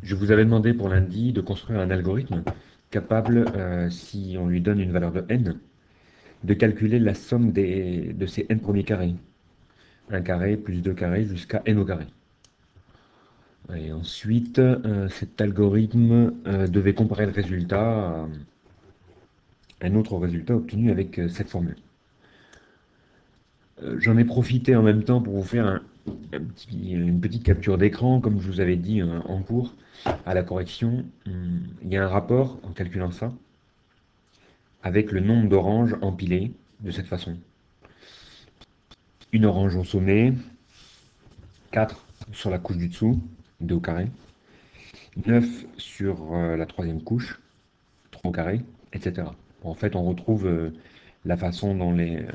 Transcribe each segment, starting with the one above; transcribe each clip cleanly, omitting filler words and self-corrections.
Je vous avais demandé pour lundi de construire un algorithme capable, si on lui donne une valeur de n, de calculer la somme de ces n premiers carrés. Un carré plus 2 carrés jusqu'à n au carré. Et ensuite, cet algorithme devait comparer le résultat à un autre résultat obtenu avec cette formule. J'en ai profité en même temps pour vous faire une petite capture d'écran, comme je vous avais dit en cours, à la correction. Il y a un rapport en calculant ça, avec le nombre d'oranges empilées de cette façon. Une orange au sommet, 4 sur la couche du dessous, 2 au carré, 9 sur la troisième couche, 3 au carré, etc. En fait, on retrouve la façon dont les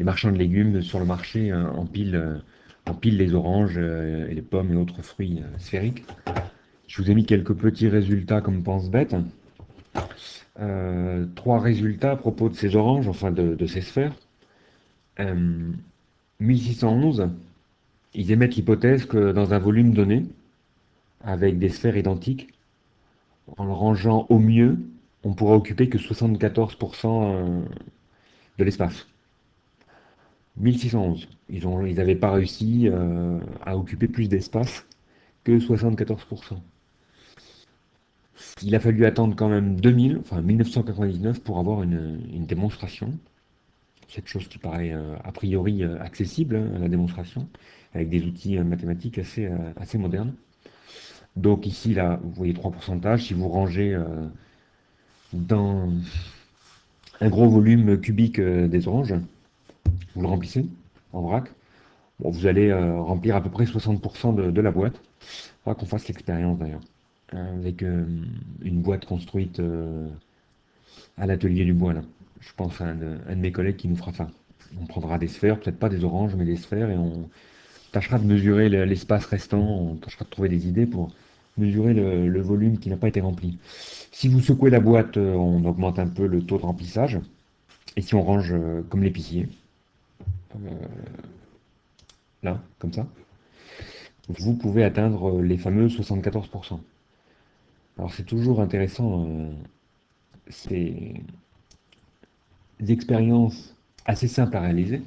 marchands de légumes sur le marché empilent les oranges et les pommes et autres fruits sphériques. Je vous ai mis quelques petits résultats comme pense-bête. Trois résultats à propos de ces oranges, enfin de ces sphères. 1611, ils émettent l'hypothèse que dans un volume donné, avec des sphères identiques, en le rangeant au mieux, on pourra occuper que 74% de l'espace. 1611, ils n'avaient pas réussi à occuper plus d'espace que 74%. Il a fallu attendre quand même 2000, enfin 1999 pour avoir une démonstration. Cette chose qui paraît a priori accessible, hein, à la démonstration, avec des outils mathématiques assez modernes. Donc ici, là, vous voyez trois pourcentages. Si vous rangez dans un gros volume cubique des oranges, vous le remplissez en vrac, bon, vous allez remplir à peu près 60% de la boîte. Il faudra qu'on fasse l'expérience d'ailleurs, avec une boîte construite à l'atelier du bois. Là. Je pense à un de mes collègues qui nous fera ça. On prendra des sphères, peut-être pas des oranges, mais des sphères, et on tâchera de mesurer l'espace restant, on tâchera de trouver des idées pour mesurer le volume qui n'a pas été rempli. Si vous secouez la boîte, on augmente un peu le taux de remplissage. Et si on range comme l'épicier, là, comme ça, vous pouvez atteindre les fameux 74%. Alors c'est toujours intéressant, ces expériences assez simples à réaliser,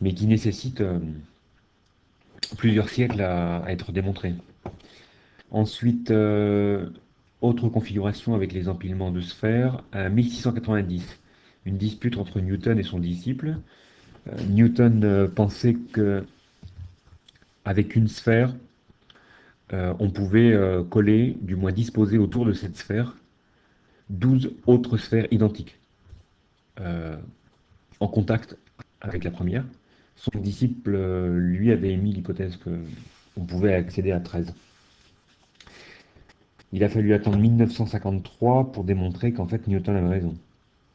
mais qui nécessitent plusieurs siècles à être démontrées. Ensuite, autre configuration avec les empilements de sphères, 1690, une dispute entre Newton et son disciple. Newton pensait que avec une sphère, on pouvait coller, du moins disposer autour de cette sphère, 12 autres sphères identiques, euh, en contact avec la première. Son disciple, lui, avait émis l'hypothèse qu'on pouvait accéder à 13. Il a fallu attendre 1953 pour démontrer qu'en fait Newton avait raison.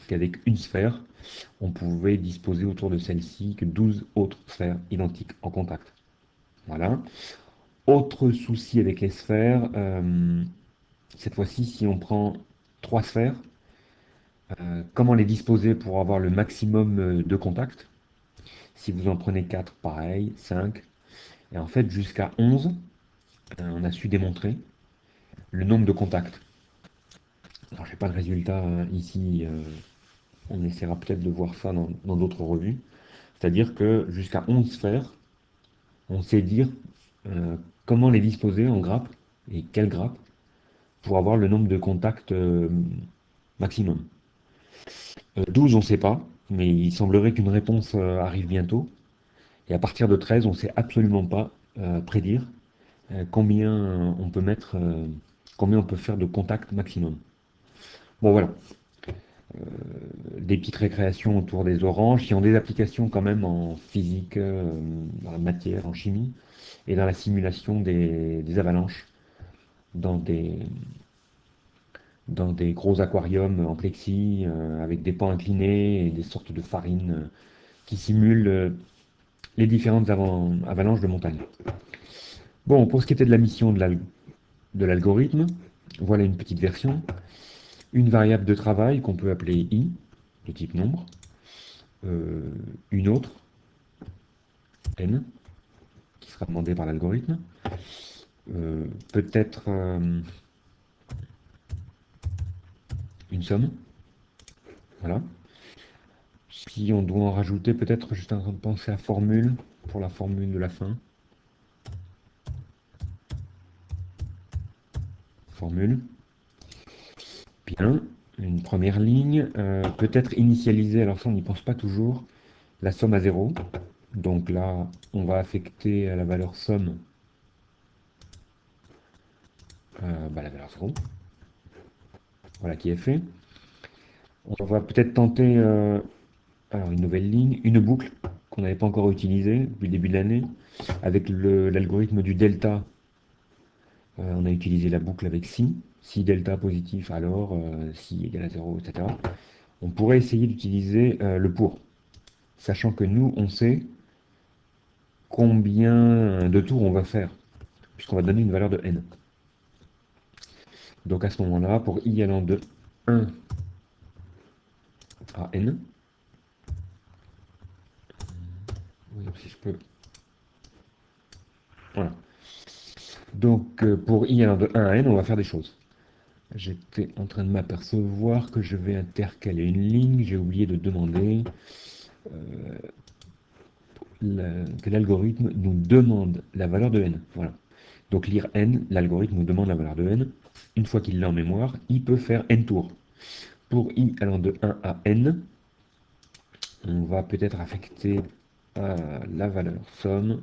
Qu'avec une sphère, on pouvait disposer autour de celle-ci que 12 autres sphères identiques en contact. Voilà. Autre souci avec les sphères, cette fois-ci, si on prend trois sphères, comment les disposer pour avoir le maximum de contacts? Si vous en prenez 4, pareil, 5, et en fait jusqu'à 11, on a su démontrer le nombre de contacts. Alors, je n'ai pas le résultat ici, on essaiera peut-être de voir ça dans d'autres revues. C'est-à-dire que jusqu'à 11 sphères, on sait dire euh, comment les disposer en grappes et quelles grappes pour avoir le nombre de contacts maximum. 12, on ne sait pas, mais il semblerait qu'une réponse arrive bientôt. Et à partir de 13, on ne sait absolument pas prédire combien on peut mettre, combien on peut faire de contacts maximum. Bon voilà, des petites récréations autour des oranges qui ont des applications quand même en physique, dans la matière, en chimie, et dans la simulation des avalanches dans des gros aquariums en plexi, avec des pans inclinés et des sortes de farines qui simulent les différentes avalanches de montagne. Bon, pour ce qui était de la mission de l'algorithme, voilà une petite version. Une variable de travail qu'on peut appeler i, de type nombre. Euh, une autre, n, qui sera demandée par l'algorithme. peut-être une somme. Voilà. Si on doit en rajouter, peut-être, juste en train de penser à formule, pour la formule de la fin. Formule. Bien. Une première ligne. Peut-être initialiser, alors ça on n'y pense pas toujours, la somme à 0. Donc là, on va affecter à la valeur somme la valeur 0. Voilà qui est fait. On va peut-être tenter alors une nouvelle ligne, une boucle qu'on n'avait pas encore utilisée depuis le début de l'année. Avec l'algorithme du delta, on a utilisé la boucle avec si. Si delta positif, alors si égale à 0, etc. On pourrait essayer d'utiliser le pour, sachant que nous, on sait combien de tours on va faire, puisqu'on va donner une valeur de n. Donc à ce moment-là, pour i allant de 1 à n, oui, si je peux. Voilà. Donc pour i allant de 1 à n, on va faire des choses. J'étais en train de m'apercevoir que je vais intercaler une ligne. J'ai oublié de demander que l'algorithme nous demande la valeur de n. Voilà. Donc lire n, l'algorithme nous demande la valeur de n. Une fois qu'il l'a en mémoire, il peut faire n tours. Pour i allant de 1 à n, on va peut-être affecter la valeur somme.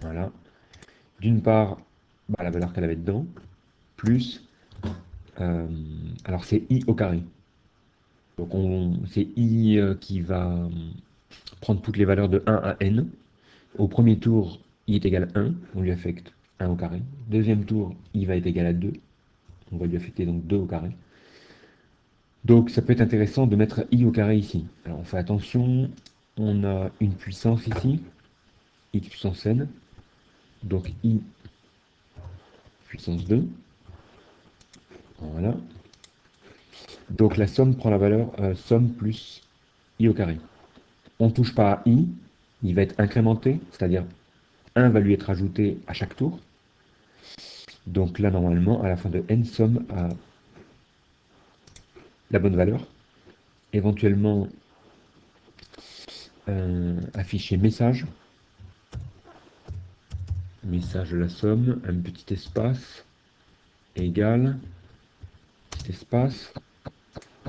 Voilà. D'une part, la valeur qu'elle avait dedans, plus, alors c'est i au carré. Donc c'est i qui va prendre toutes les valeurs de 1 à n. Au premier tour, i est égal à 1, on lui affecte 1 au carré. Deuxième tour, i va être égal à 2, on va lui affecter donc 2 au carré. Donc ça peut être intéressant de mettre i au carré ici. Alors on fait attention, on a une puissance ici, x puissance n, donc i puissance 2, voilà. Donc la somme prend la valeur somme plus i au carré. On ne touche pas à i, il va être incrémenté, c'est-à-dire 1 va lui être ajouté à chaque tour. Donc là, normalement, à la fin de n, somme à la bonne valeur. Éventuellement, afficher message. Message de la somme, un petit espace, égal, petit espace,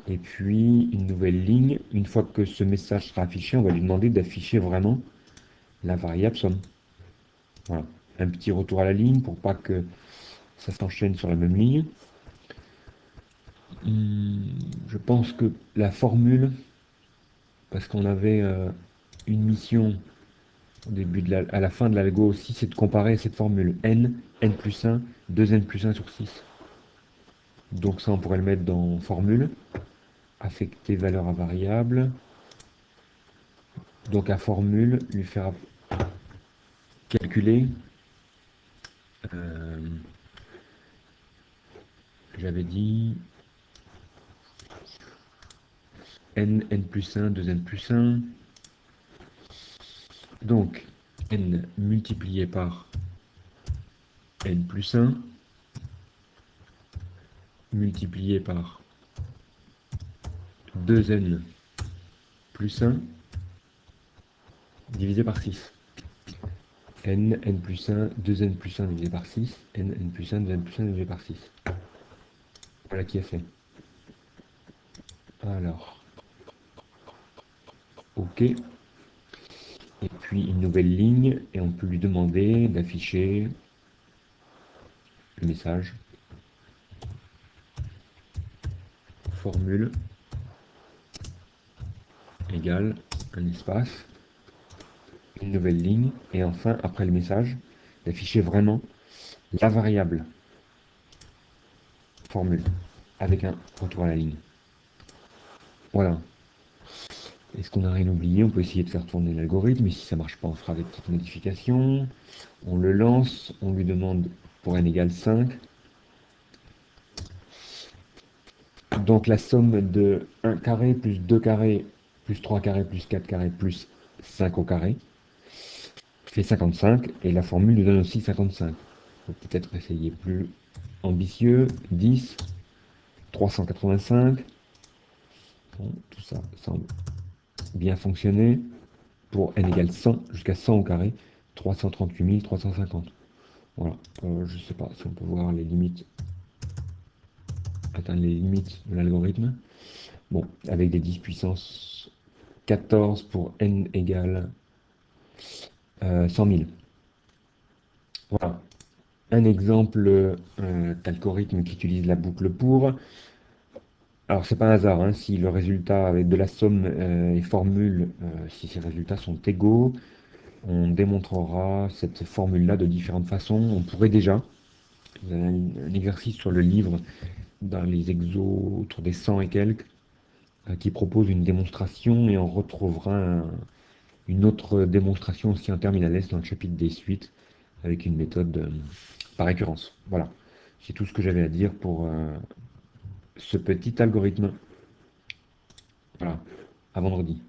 et puis une nouvelle ligne. Une fois que ce message sera affiché, on va lui demander d'afficher vraiment la variable somme. Voilà. Un petit retour à la ligne pour pas que ça s'enchaîne sur la même ligne. Je pense que la formule, parce qu'on avait une mission au début à la fin de l'algo aussi, c'est de comparer cette formule n, n plus 1, 2n plus 1 sur 6. Donc ça, on pourrait le mettre dans formule, affecter valeur à variable. Donc à formule, lui faire calculer, euh, j'avais dit n, n plus 1, 2n plus 1. Donc n multiplié par n plus 1 multiplié par 2n plus 1 divisé par 6. N, n plus 1, 2n plus 1 divisé par 6, n, n plus 1, 2n plus 1 divisé par 6. Voilà qui est fait. Alors, OK. Et puis une nouvelle ligne, et on peut lui demander d'afficher le message. Formule égale un espace, une nouvelle ligne, et enfin, après le message, d'afficher vraiment la variable formule avec un retour à la ligne. Voilà. Est-ce qu'on n'a rien oublié? On peut essayer de faire tourner l'algorithme, et si ça ne marche pas, on fera des petites modifications. On le lance, on lui demande pour n égale 5. Donc la somme de 1 carré plus 2 carrés plus 3 carrés plus 4 carrés plus 5 au carré fait 55, et la formule nous donne aussi 55. faut peut-être essayer plus ambitieux. 10, 385. Bon, tout ça semble bien fonctionner. Pour n égale 100, jusqu'à 100 au carré, 338 350. Voilà. Je ne sais pas si on peut voir les limites, atteindre les limites de l'algorithme. Bon, avec des 10 puissance 14 pour n égale 100 000. Voilà. Un exemple d'algorithme qui utilise la boucle pour. Alors, c'est pas un hasard, hein, si le résultat avec de la somme et formule, si ces résultats sont égaux, on démontrera cette formule-là de différentes façons. On pourrait déjà, vous avez un exercice sur le livre dans les exos autour des 100 et quelques, qui propose une démonstration et on retrouvera une autre démonstration aussi en terminale dans le chapitre des suites avec une méthode par récurrence. Voilà, c'est tout ce que j'avais à dire pour ce petit algorithme. Voilà, à vendredi.